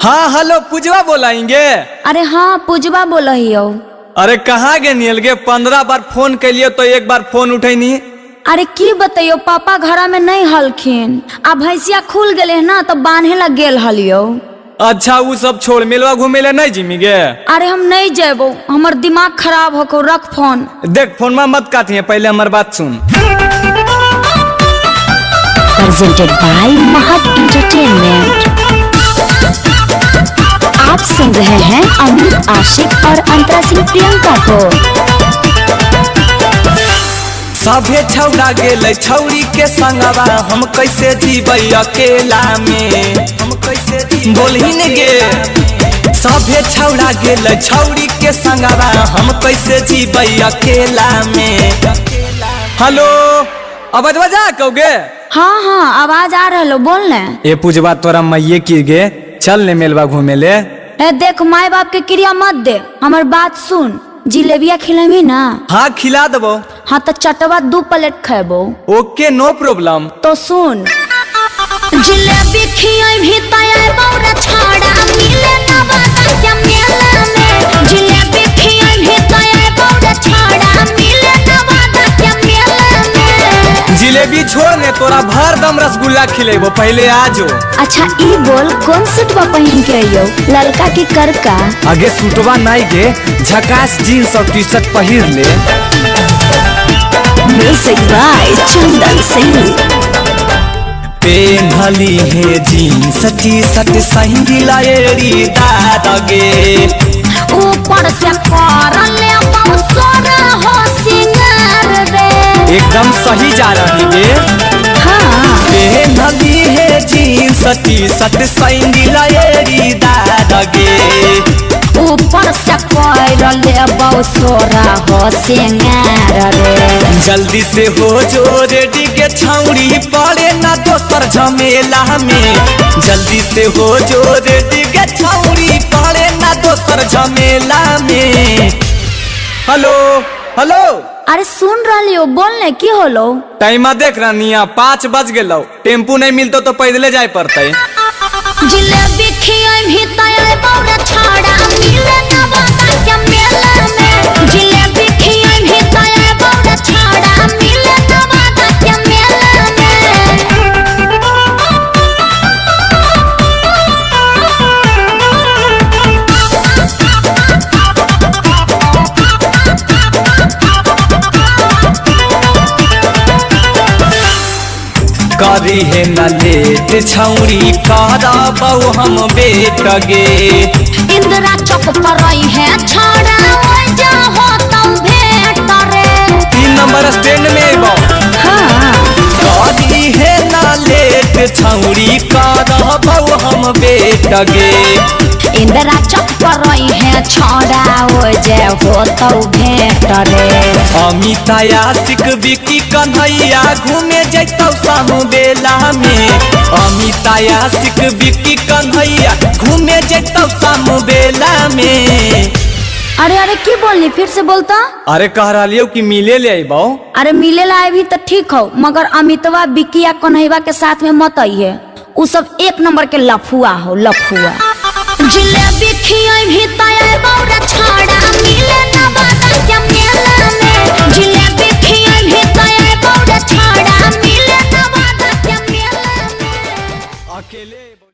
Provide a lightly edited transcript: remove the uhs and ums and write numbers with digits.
हाँ हेलो पूजवा बोलाएंगे। अरे हाँ पूजवा बोल रही हो। अरे कहाँ गे नियल गे 15 बार फोन कैलियो तो एक बार फोन उठैनी। अरे की बताइयो पापा घर में नहीं हलखिन आ भैंसिया खुल गए ना तो बांधे लग गेल हलियो। अच्छा वो सब छोड़ मेलवा घूमे ले नहीं जिमी गे। अरे हम नहीं जेबो हमर दिमाग खराब होको रख फोन। देख फोन में मत काटिए पहले हमारी बात सुन। Presented by महत एंटरटेनमेंट। आप सुन रहे हैं अमित आशिक और अंतरा सिंह प्रियंका को। सभे छौड़ा गेले छौड़ी के संगवा हम कैसे जीबै अकेला में। हम कैसे बोलही ने गे। सभे छौड़ा गेले छौड़ी के संगवा हम कैसे जीबै अकेला में। हेलो आवाज बजा कहोगे। हाँ हाँ आवाज आ रहा लो बोल ने। ए पूजवा तोरा मैये की गे चल ने मेलवा घूमे ले। देख माई बाप के क्रिया मत दे हमार बात सुन। जिलेबिया खिलेबी ना। हाँ खिला देबो। हाँ तो चटवा 2 प्लेट खेबो। ओके नो प्रॉब्लम। तो सुन जिलेबी खियाबी तया बौरा छाड़ा मिले ना बाता क्या मेला में। जिलेबी खियाबी तया बौरा छाड़ा मिले ना बाता क्या मेला में। जिलेबी छोड़ ने तोरा भर दम रसगुल्ला खिलेबो पहले आजो। अच्छा ई बोल कौन सूटवा पहन के आइयो ललका की करका। आगे सूटवा नहीं गे झकास जीन्स और टी शर्ट पहिर ले। Music by Chandan Singh. पेन्हली है जीन्स टी शर्ट सैंडल एड़ी दादगे। ऊपर से कर ले बौसर हो सिंगार रे। एकदम सही जा रही गे। हाँ पेन्हली है जीन्स टी शर्ट सैंडल एड़ी दादगे। ऊपर से कर ले बौसर हो सिंगार रे। जल्दी से हो जो रेडी के छौड़ी पड़े ना दोसर झमेला में। जल्दी से हो जो रेडी के छौड़ी पड़े ना दोसर झमेला में। हेलो हेलो अरे सुन रही हो बोलने की होलो। टाइमा देख रानिया 5 बज गेलो टेम्पू नहीं मिलतो तो पैदले जाए पड़ते। जिलेबी खियाबी तया बौरा छाड़ा मिले ना बाता क्या मेला में। जिलेबी खियाबी तया बौरा छाड़ा मिले ना बाता क्या मेला में। करी है न लेट छौड़ी करबौ हम बेट गे। इंदिरा चौक पर रही है छाड़ा जा हो तुम भेट रे। 3 नंबर स्टैंड में अबो। हाँ करी है न लेट छौड़ी करबौ हम बेट गे। इंदिरा चौक पर रही है छाड़ा जे हो तो भेट रे। अमित आशिक विकी कन्हैया घूमे जैतौ शाम बेला में। अमित आशिक विकी कन्हैया घूमे जैतौ शाम बेला में। अरे अरे की बोलनी फिर से बोलता। अरे कह रहा कि मिले ले अबो। अरे मिले लाए भी तो ठीक हो मगर अमितवा विकी या कन्हैया के साथ में मत आइए। उ सब 1 नंबर के लफुआ हो लफुआ। जिलेबी खियाबी तया बौरा छाड़ा